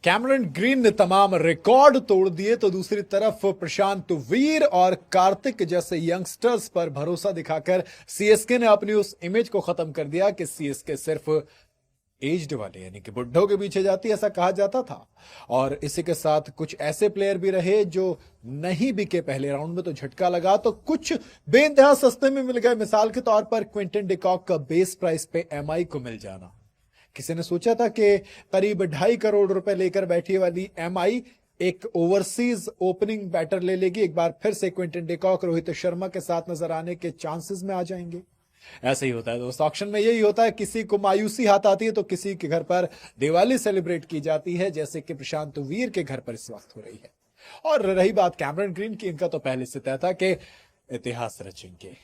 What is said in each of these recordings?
Cameron green ने तमाम record तोड़ दिए तो दूसरी तरफ प्रशांत वीर और कार्तिक जैसे यंगस्टर्स पर भरोसा दिखाकर सीएसके ने अपनी उस इमेज को खत्म कर दिया कि सीएसके सिर्फ एज्ड वाले यानी कि बुड्ढों के पीछे जाती, ऐसा कहा जाता था। और इसी के साथ कुछ ऐसे प्लेयर भी रहे जो नहीं बिके पहले राउंड में तो झटका लगा, तो कुछ बेइंतहा सस्ते में मिल गए। मिसाल के तौर पर क्विंटन डिकॉक का बेस प्राइस पे एमआई को मिल जाना। किसी ने सोचा था कि करीब 2.5 करोड़ रुपए लेकर बैठी वाली एमआई एक ओवरसीज ओपनिंग बैटर ले लेगी, एक बार फिर से क्विंटन डिकॉक रोहित शर्मा के साथ नजर आने के चांसेस में आ जाएंगे। ऐसे ही होता है दोस्त, ऑक्शन में यही होता है, किसी को मायूसी हाथ आती है तो किसी के घर पर दिवाली सेलिब्रेट की जाती है, जैसे कि प्रशांत वीर के घर पर इस वक्त हो रही है। और रही बात कैमरन ग्रीन की, इनका तो पहले से तय था कि इतिहास रचेंगे,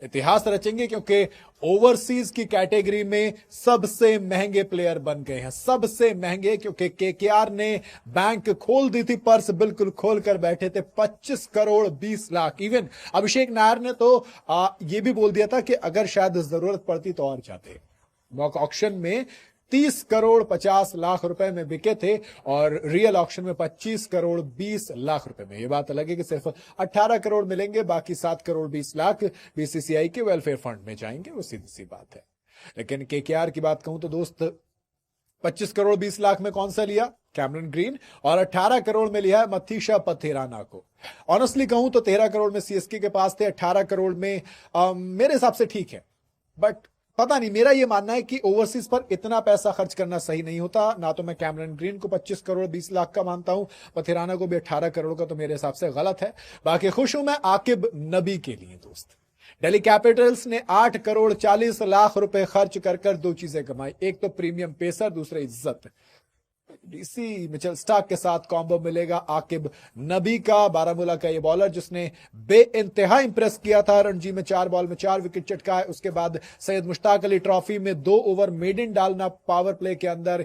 इतिहास रचेंगे, क्योंकि ओवरसीज की कैटेगरी में सबसे महंगे प्लेयर बन गए हैं, सबसे महंगे, क्योंकि केकेआर ने बैंक खोल दी थी, पर्स बिल्कुल खोल कर बैठे थे। 25 करोड़ 20 लाख। इवन अभिषेक नायर ने तो ये भी बोल दिया था कि अगर शायद जरूरत पड़ती तो और जाते। मॉक ऑक्शन में 30 करोड़ 50 लाख रुपए में बिके थे और रियल ऑक्शन में 25 करोड़ 20 लाख रुपए में। यह बात अलग है कि सिर्फ 18 करोड़ मिलेंगे, बाकी 7 करोड़ 20 लाख बीसीसीआई के वेलफेयर फंड में जाएंगे, वो सीधी सी बात है। लेकिन केकेआर की बात कहूं तो दोस्त, 25 करोड़ 20 लाख में कौन सा लिया? Cameron green. और 18 करोड़ में लिया है मथीशा पथिराना को। ऑनेस्टली कहूं तो 13 करोड़ में सीएसके के पास थे, 18 करोड़ में मेरे हिसाब से ठीक है, बट पता नहीं, मेरा यह मानना है कि ओवरसीज पर इतना पैसा खर्च करना सही नहीं होता। ना तो मैं कैमरन ग्रीन को 25 करोड़ 20 लाख का मानता हूं, पथिराना को भी 18 करोड़ का, तो मेरे हिसाब से गलत है। बाकी खुश हूं मैं आकिब नबी के लिए दोस्त। दिल्ली कैपिटल्स ने 8 करोड़ 40 लाख रुपए खर्च कर दो चीजें कमाई, एक तो प्रीमियम पेसर, दूसरा इज्जत। डीसी मिचेल स्टार्क के साथ कॉम्बो मिलेगा आकिब नबी का, बारामूला का ये बॉलर जिसने बेइंतहा इंप्रेस किया था। रणजी में 4 बॉल में 4 विकेट चटकाए, उसके बाद सैयद मुश्ताक अली ट्रॉफी में 2 ओवर मेडन डालना पावर प्ले के अंदर,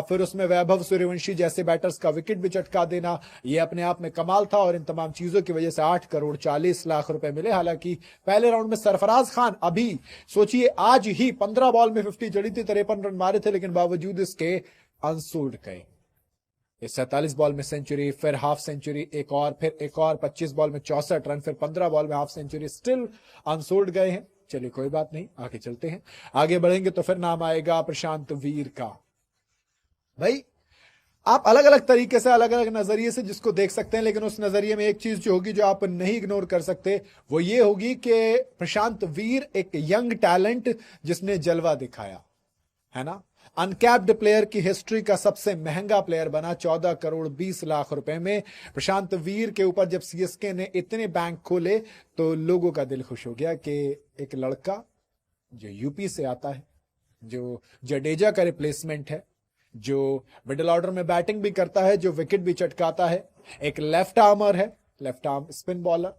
फिर उसमें वैभव सूर्यवंशी जैसे बैटर्स का विकेट भी चटका देना, ये अपने आप में कमाल था। और इन तमाम चीजों की वजह से 8 करोड़ 40 लाख रुपए मिले। हालांकि पहले राउंड में सरफराज खान, अभी सोचिए आज ही 15 बॉल में 50 जड़ी थी, 53 रन मारे थे, लेकिन बावजूद इसके अनसोल्ड गए। इस 47 बॉल में सेंचुरी, फिर हाफ सेंचुरी, फिर एक और 25 बॉल में 64 रन, फिर 15 बॉल में हाफ सेंचुरी, स्टिल अनसोल्ड गए हैं। चलिए कोई बात नहीं, आगे चलते हैं। आगे बढ़ेंगे तो फिर नाम आएगा प्रशांत वीर का। भाई आप अलग अलग तरीके से, अलग अलग नजरिए से जिसको देख सकते हैं, लेकिन उस नजरिए में एक चीज जो होगी जो आप नहीं इग्नोर कर सकते, वो ये होगी कि प्रशांत वीर एक यंग टैलेंट जिसने जलवा दिखाया है ना। अनकैप्ड प्लेयर की हिस्ट्री का सबसे महंगा प्लेयर बना 14 करोड़ 20 लाख रुपए में। प्रशांत वीर के ऊपर जब सीएसके ने इतने बैंक खोले तो लोगों का दिल खुश हो गया कि एक लड़का जो यूपी से आता है, जो जडेजा का रिप्लेसमेंट है, जो मिडिल ऑर्डर में बैटिंग भी करता है, जो विकेट भी चटकाता है, एक लेफ्ट आर्मर है, लेफ्ट आर्म स्पिन बॉलर,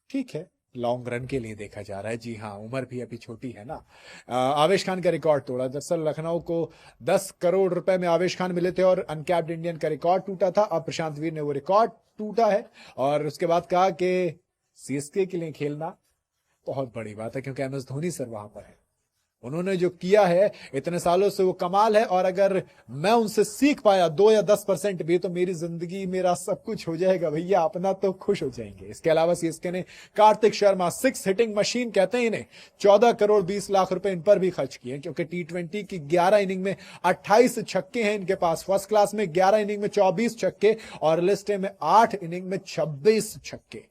ठीक है, लॉन्ग रन के लिए देखा जा रहा है। जी हाँ, उम्र भी अभी छोटी है ना। आवेश खान का रिकॉर्ड तोड़ा। दरअसल लखनऊ को 10 करोड़ रुपए में आवेश खान मिले थे और अनकैप्ड इंडियन का रिकॉर्ड टूटा था। अब प्रशांत वीर ने वो रिकॉर्ड टूटा है और उसके बाद कहा कि सीएसके के लिए खेलना बहुत बड़ी बात है, क्योंकि एमएस धोनी सर वहां पर है। उन्होंने जो किया है इतने सालों से वो कमाल है, और अगर मैं उनसे सीख पाया 2 या 10% भी, तो मेरी जिंदगी, मेरा सब कुछ हो जाएगा भैया, अपना तो खुश हो जाएंगे। इसके अलावा सीएसके ने कार्तिक शर्मा, 6 हिटिंग मशीन कहते हैं इन्हें, 14 करोड़ 20 लाख रुपए इन पर भी खर्च किए, क्योंकि टी20 की 11 इनिंग में 28 छक्के हैं इनके पास। फर्स्ट क्लास में 11 इनिंग में 24 छक्के और लिस्ट में 8 इनिंग में 26 छक्के।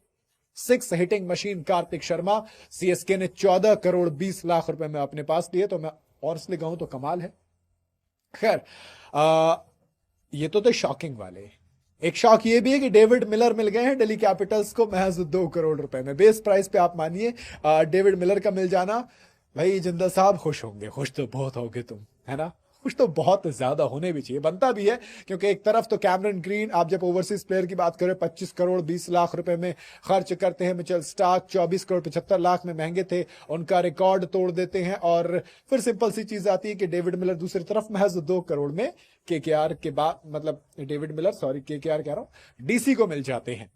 6 hitting machine Kartik Sharma, CSK ने 14 करोड़ 20 लाख रुपए में अपने पास लिए, तो मैं ऑनेस्टली कहूं तो कमाल है। खैर, ये तो थे शॉकिंग वाले। एक शॉक ये भी है कि डेविड मिलर मिल गए हैं दिल्ली कैपिटल्स को महज 2 करोड़ रुपए में। बेस प्राइस पे आप मानिए डेविड मिलर का मिल जाना, भाई जिंदल साहब खुश होंगे, खुश तो बहुत होगे तुम, है ना। कुछ तो बहुत ज्यादा होने भी चाहिए, बनता भी है, क्योंकि एक तरफ तो कैमरन ग्रीन, आप जब ओवरसीज प्लेयर की बात करें 25 करोड़ 20 लाख रुपए में खर्च करते हैं। मिचेल स्टार्क 24 करोड़ 75 लाख में महंगे थे, उनका रिकॉर्ड तोड़ देते हैं। और फिर सिंपल सी चीज आती है कि डेविड मिलर दूसरी तरफ महज 2 करोड़ में केकेआर के बाद, मतलब डेविड मिलर, सॉरी केकेआर कह रहा हूं, डीसी को मिल जाते हैं।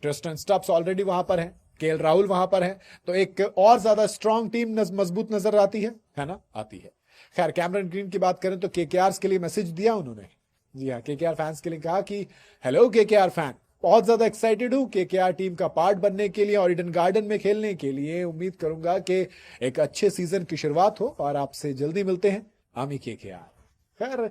ट्रिस्टन स्टब्स ऑलरेडी वहां पर है, केएल राहुल वहां पर है, तो एक और ज्यादा स्ट्रांग टीम मजबूत नजर आती है ना, आती है। खैर, कैमरन ग्रीन की बात करें तो केकेआर के लिए मैसेज दिया उन्होंने, जी हाँ, केकेआर फैंस के लिए कहा कि हेलो केकेआर फैन, बहुत ज्यादा एक्साइटेड हूँ केकेआर टीम का पार्ट बनने के लिए और ईडन गार्डन में खेलने के लिए। उम्मीद करूंगा कि एक अच्छे सीजन की शुरुआत हो और आपसे जल्दी मिलते हैं। आमी केकेआर। खैर,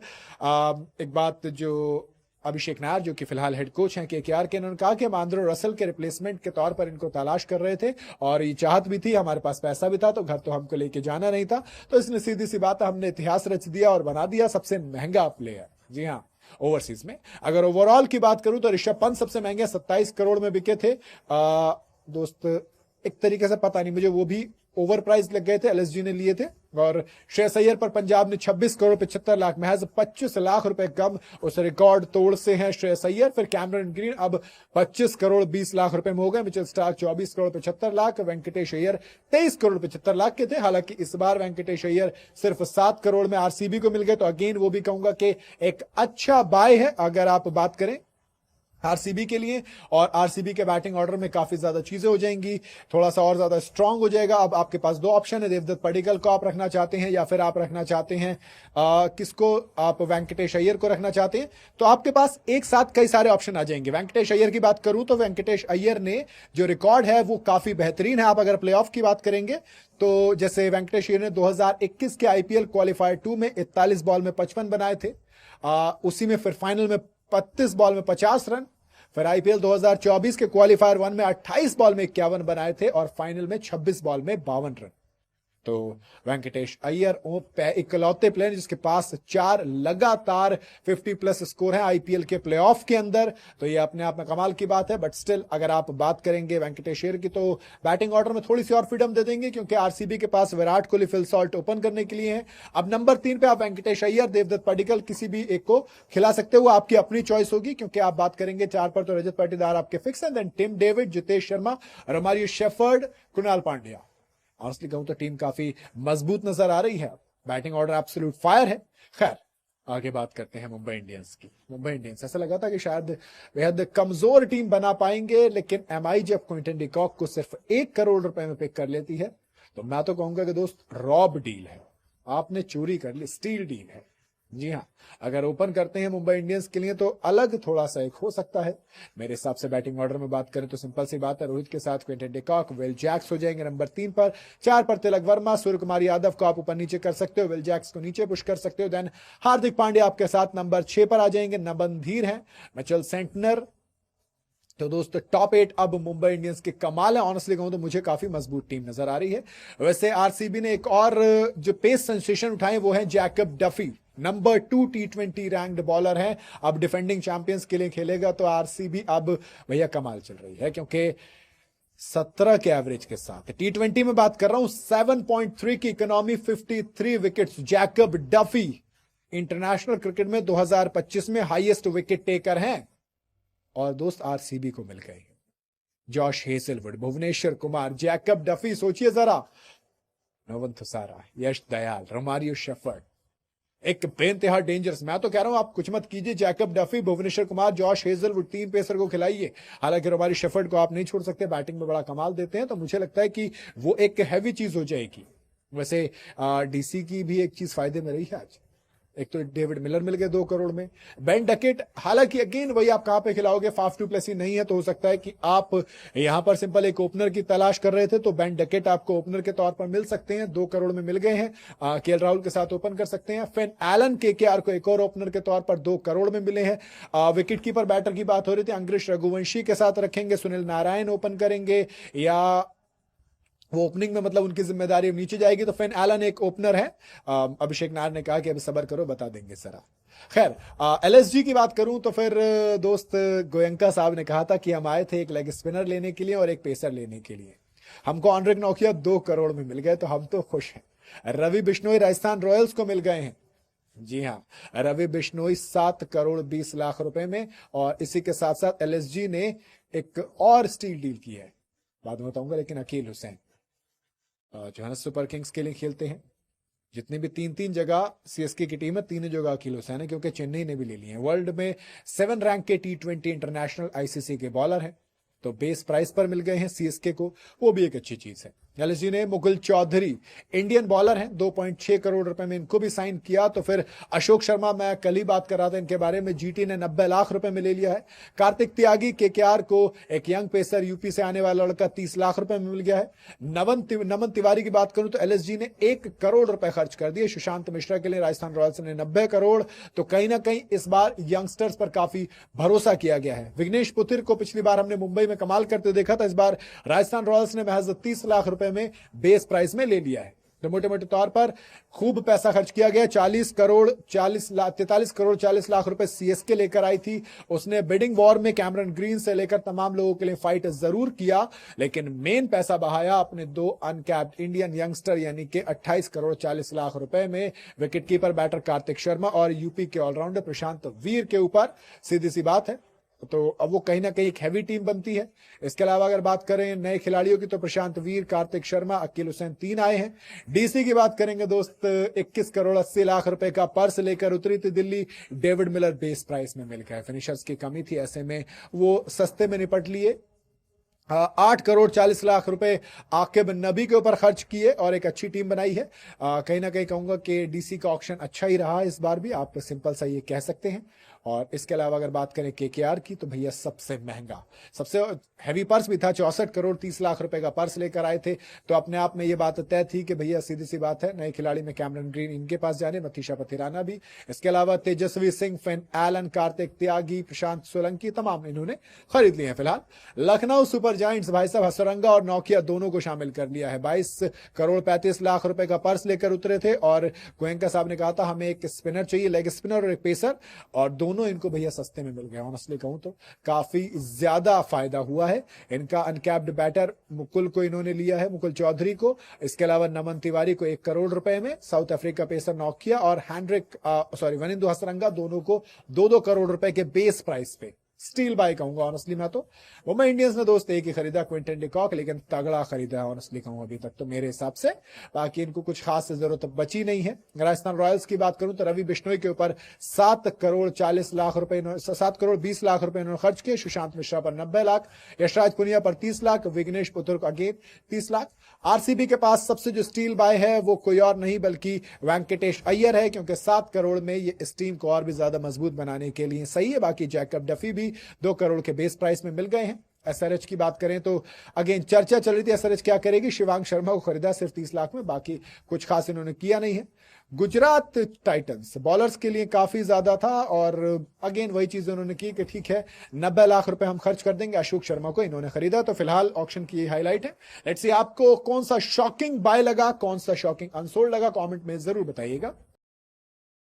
एक बात जो अभिषेक नायर जो कि फिलहाल हेड कोच हैं केकेआर के, उन्होंने कहा कि हम आंद्रे रसल के रिप्लेसमेंट के तौर पर इनको तलाश कर रहे थे और ये चाहत भी थी, हमारे पास पैसा भी था, तो घर तो हमको लेके जाना नहीं था, तो इसने सीधी सी बात है, हमने इतिहास रच दिया और बना दिया सबसे महंगा प्लेयर। जी हाँ, ओवरसीज में अगर ओवरऑल की बात करूं तो ऋषभ पंत सबसे महंगे 27 करोड़ में बिके थे। दोस्त एक तरीके से पता नहीं मुझे, वो भी ओवर प्राइस लग गए थे, एलएसजी ने लिए थे। और श्रेयस अय्यर पर पंजाब ने 26 करोड़ 75 लाख, महज 25 लाख रुपए कम उस रिकॉर्ड तोड़ से हैं श्रेयस अय्यर। फिर कैमरन ग्रीन अब 25 करोड़ 20 लाख रुपए में हो गए। मिचेल स्टार्क 24 करोड़ 75 लाख, वेंकटेश अय्यर 23 करोड़ 75 लाख के थे। हालांकि इस बार वेंकटेश अय्यर सिर्फ 7 करोड़ में आरसीबी को मिल गए, तो अगेन वो भी कहूंगा कि एक अच्छा बाय है अगर आप बात करें आरसीबी के लिए। और आरसीबी के बैटिंग ऑर्डर में काफी ज्यादा चीजें हो जाएंगी, थोड़ा सा और ज्यादा स्ट्रांग हो जाएगा। अब आपके पास दो ऑप्शन है, देवदत्त पडिक्कल को आप रखना चाहते हैं या फिर आप रखना चाहते हैं किसको, आप वेंकटेश अय्यर को रखना चाहते हैं, तो आपके पास एक साथ कई सारे ऑप्शन आ जाएंगे। वेंकटेश अय्यर की बात करूं तो वेंकटेश अय्यर ने जो रिकॉर्ड है वो काफी बेहतरीन है। आप अगर प्लेऑफ की बात करेंगे तो जैसे वेंकटेश अय्यर ने 2021 के आईपीएल क्वालिफायर 2 में 41 बॉल में 55 बनाए थे, उसी में फिर फाइनल में 32 बॉल में 50 रन, फिर आईपीएल 2024 के क्वालिफायर 1 में 28 बॉल में 51 बनाए थे और फाइनल में 26 बॉल में 52 रन। तो वेंकटेश अय्यर इकलौते प्लेयर जिसके पास 4 लगातार 50 प्लस स्कोर है आईपीएल के प्लेऑफ के अंदर, तो ये अपने आप में कमाल की बात है। बट स्टिल अगर आप बात करेंगे वेंकटेश अय्यर की तो बैटिंग ऑर्डर में थोड़ी सी और फ्रीडम दे देंगे, क्योंकि आरसीबी के पास Virat Kohli, Phil Salt open करने के लिए है। अब नंबर 3 पे आप वेंकटेश अय्यर, देवदत्त पडिक्कल किसी भी एक को खिला सकते हो, आपकी अपनी चॉइस होगी, क्योंकि आप बात करेंगे 4 पर तो रजत पाटीदार आपके फिक्स हैं, then Tim David, Jitesh Sharma, Romario Shepherd, Krunal Pandya. Honestly कहूं तो टीम काफी मजबूत नजर आ रही है, बैटिंग ऑर्डर एब्सोल्यूट फायर है। खैर, आगे बात करते हैं मुंबई इंडियंस की। मुंबई इंडियंस ऐसा लगा था कि शायद बेहद कमजोर टीम बना पाएंगे, लेकिन एमआई जब क्विंटन डी कॉक को सिर्फ 1 करोड़ रुपए में पिक कर लेती है तो मैं तो कहूंगा कि दोस्त रॉब डील है, आपने चोरी कर ली, स्टील डील है। जी हाँ, अगर ओपन करते हैं मुंबई इंडियंस के लिए तो अलग थोड़ा सा एक हो सकता है। मेरे हिसाब से बैटिंग ऑर्डर में बात करें तो सिंपल सी बात है, रोहित के साथ Quinton de Kock, Will Jacks हो जाएंगे नंबर 3 पर, 4 पर तिलक वर्मा, सूर्य कुमार यादव को आप ऊपर नीचे कर सकते हो, विल जैक्स को नीचे पुश कर सकते हो, देन हार्दिक पांड्या आपके साथ नंबर 6 पर आ जाएंगे, नमनधीर है, मिचेल सेंटनर। तो दोस्तों टॉप 8 अब मुंबई इंडियंस के कमाल है। ऑनेस्टली कहूं तो मुझे काफी मजबूत टीम नजर आ रही है। वैसे आरसीबी ने एक और जो पेस सेंसेशन उठाए वो है जैकब डफी, नंबर 2 टी20 रैंक्ड बॉलर है, अब डिफेंडिंग चैंपियंस के लिए खेलेगा। तो आरसीबी अब भैया कमाल चल रही है, क्योंकि 17 के एवरेज के साथ टी20 में बात कर रहा हूं, 7.3 की economy, 53 wickets, Jacob Duffy international cricket में 2025 में हाईएस्ट विकेट टेकर हैं। और दोस्त आरसीबी को मिल गए Josh Hazlewood, Bhuvneshwar Kumar, Jacob Duffy, सोचिए जरा, नोवन थुसारा, यश दयाल, रोमारियो शेफर्ड, एक बेइंतहा डेंजरस। मैं तो कह रहा हूं आप कुछ मत कीजिए, Jacob Duffy, Bhuvneshwar Kumar, Josh Hazlewood, 3 pacer को खिलाइए। हालांकि रोमारियो शेफर्ड को आप नहीं छोड़ सकते, बैटिंग में बड़ा कमाल देते हैं, तो मुझे लगता है कि वो एक हैवी चीज हो जाएगी। वैसे डीसी की भी एक चीज फायदे में रही है आज, एक तो डेविड मिलर मिल गए 2 करोड़ में, बेन डकेट, हालांकि अगेन वही आप कहां पे खिलाओगे, फाफ टू प्लस ही नहीं है, तो हो सकता है कि आप यहां पर सिंपल एक ओपनर की तलाश कर रहे थे, तो बेन डकेट आपको ओपनर के तौर पर मिल सकते हैं, 2 करोड़ में मिल गए हैं। केएल राहुल के साथ ओपन कर सकते हैं। फिन एलन केकेआर को एक और ओपनर के तौर पर 2 करोड़ में मिले हैं। विकेट कीपर बैटर की बात हो रही थी, अंग्रेश रघुवंशी के साथ रखेंगे, सुनील नारायण ओपन करेंगे, या वो ओपनिंग में मतलब उनकी जिम्मेदारी नीचे जाएगी, तो फिन एलन एक ओपनर है। अभिषेक नायर ने कहा कि अभी सबर करो, बता देंगे सरा। खैर, एलएसजी की बात करूं तो फिर दोस्त गोयंका साहब ने कहा था कि हम आए थे एक लेग स्पिनर लेने के लिए और एक पेसर लेने के लिए, हमको एंड्रिक नोकिया 2 करोड़ में मिल गए, तो हम तो खुश हैं। रवि बिश्नोई राजस्थान रॉयल्स को मिल गए हैं। जी हाँ, रवि बिश्नोई 7 करोड़ 20 लाख रुपए में, और इसी के साथ साथ एलएसजी ने एक और स्टील डील की है, बाद में बताऊंगा। लेकिन अकील हुसैन जो सुपर किंग्स के लिए खेलते हैं, जितनी भी 3-3 जगह सीएसके की टीम है, 3 जगह अकील हुसैन है, क्योंकि चेन्नई ने भी ले लिए हैं। वर्ल्ड में 7 रैंक के टी20 इंटरनेशनल आईसीसी के बॉलर हैं, तो बेस प्राइस पर मिल गए हैं सीएसके को, वो भी एक अच्छी चीज है। एलएसजी ने मुकुल चौधरी, इंडियन बॉलर हैं, 2.6 करोड़ रुपए में इनको भी साइन किया। तो फिर अशोक शर्मा, मैं कल ही बात कर रहा था इनके बारे में, जीटी ने 90 लाख रुपए में ले लिया है। कार्तिक त्यागी, केकेआर को एक यंग पेसर यूपी से आने वाला लड़का 30 लाख रुपए में मिल गया है। नमन तिवारी की बात करूं तो एलएसजी ने 1 करोड़ रुपए खर्च कर दिए। सुशांत मिश्रा के लिए राजस्थान रॉयल्स ने 90 करोड़। तो कहीं ना कहीं इस बार यंगस्टर्स पर काफी भरोसा किया गया है। विघ्नेश पुथिर को पिछली बार हमने मुंबई में कमाल करते देखा था, इस बार राजस्थान रॉयल्स ने महज 30 लाख रुपए में बेस प्राइस में ले लिया है। तो मोटे मोटे तौर पर खूब पैसा खर्च किया गया। 43 करोड़ 40 लाख रुपए सीएसके लेकर आई थी। उसने बिडिंग वॉर में कैमरन ग्रीन से लेकर तमाम लोगों के लिए फाइट जरूर किया, लेकिन मेन पैसा बहाया अपने 2 अनकैप्ड इंडियन यंगस्टर यानी कि 28 करोड़ 40 लाख रुपए में विकेटकीपर बैटर कार्तिक शर्मा और यूपी के ऑलराउंडर प्रशांत वीर के ऊपर। सीधी सी बात है, तो अब वो कहीं ना कहीं एक हैवी टीम बनती है। इसके अलावा अगर बात करें नए खिलाड़ियों की तो प्रशांत वीर, कार्तिक शर्मा, अकील हुसैन 3 आए हैं। डीसी की बात करेंगे दोस्त, 21 करोड़ 80 लाख रुपए का पर्स लेकर उतरी थी Delhi. David Miller base price में मिल गया। फिनिशर्स की कमी थी, ऐसे में वो सस्ते में निपट लिए। 8 करोड़ 40 लाख रुपए आकिब नबी के ऊपर खर्च किए और एक अच्छी टीम बनाई है। कहीं ना कहीं कहूंगा कि डीसी का ऑक्शन अच्छा ही रहा इस बार भी, आप सिंपल सा ये कह सकते हैं। और इसके अलावा अगर बात करें केकेआर की तो भैया सबसे महंगा, सबसे हैवी पर्स भी था। 64 करोड़ 30 लाख रुपए का पर्स लेकर आए थे। तो अपने आप में ये बात तय थी कि भैया सीधी सी बात है, नए खिलाड़ी में कैमरन ग्रीन इनके पास जाने, मथीशा पथिराना भी। इसके अलावा तेजस्वी सिंह, फिन एलन, कार्तिक त्यागी, प्रशांत सोलंकी, तमाम इन्होंने खरीद लिए हैं। फिलहाल लखनऊ सुपर जायंट्स भाई साहब हसरंगा और नौकिया दोनों को शामिल कर लिया है। 22 करोड़ 35 लाख रुपए का पर्स लेकर उतरे थे और गोयनका साहब ने कहा था हमें एक स्पिनर चाहिए, लेग स्पिनर और एक पेसर, और दोनों इनको भैया सस्ते में मिल गए। ऑनेस्टली कहूं तो काफी ज्यादा फायदा हुआ है इनका। अनकैप्ड बैटर मुकुल को इन्होंने लिया है, मुकुल चौधरी को। इसके अलावा नमन तिवारी को 1 करोड़ रुपए में, साउथ अफ्रीका पेसर नौकिया और वनिंदु हसरंगा दोनों को 2-2 करोड़ रुपए के बेस प्राइस पे स्टील बाय कहूंगा ऑनेस्टली मैं तो। मुंबई इंडियंस ने दोस्त एक ही खरीदा, क्विंटन डिकॉक, लेकिन तगड़ा खरीदा है ऑनेस्टली कहूंगा अभी तक तो मेरे हिसाब से। बाकी इनको कुछ खास जरूरत बची नहीं है। राजस्थान रॉयल्स की बात करूं तो रवि बिश्नोई के ऊपर 7 करोड़ 20 लाख रुपए इन्होंने खर्च किए। सुशांत मिश्रा पर 90 लाख, यशराज पुनिया पर 30 लाख, विघ्नेश पुत्र को अगेन 30 लाख। आरसीबी के पास सबसे जो स्टील बाय है वो कोई और नहीं बल्कि वेंकटेश अय्यर है, क्योंकि 7 करोड़ में ये इस टीम को और भी ज्यादा मजबूत बनाने के लिए सही है। बाकी जैकब डफी भी 2 करोड़ के बेस प्राइस में मिल गए हैं। एसआरएच की बात करें तो अगेन चर्चा चल रही थी एसआरएच क्या करेगी। शिवांग शर्मा को खरीदा सिर्फ 30 लाख में, बाकी कुछ खास इन्होंने किया नहीं है। गुजरात टाइटंस बॉलर्स के लिए काफी ज्यादा था और अगेन वही चीज उन्होंने की कि ठीक है 90 लाख रुपए हम खर्च कर देंगे। अशोक शर्मा को इन्होंने खरीदा। तो फिलहाल ऑक्शन की हाईलाइट है। लेट्स सी आपको कौन सा शॉकिंग बाय लगा, कौन सा शॉकिंग अनसोल्ड लगा, कमेंट में जरूर बताइएगा।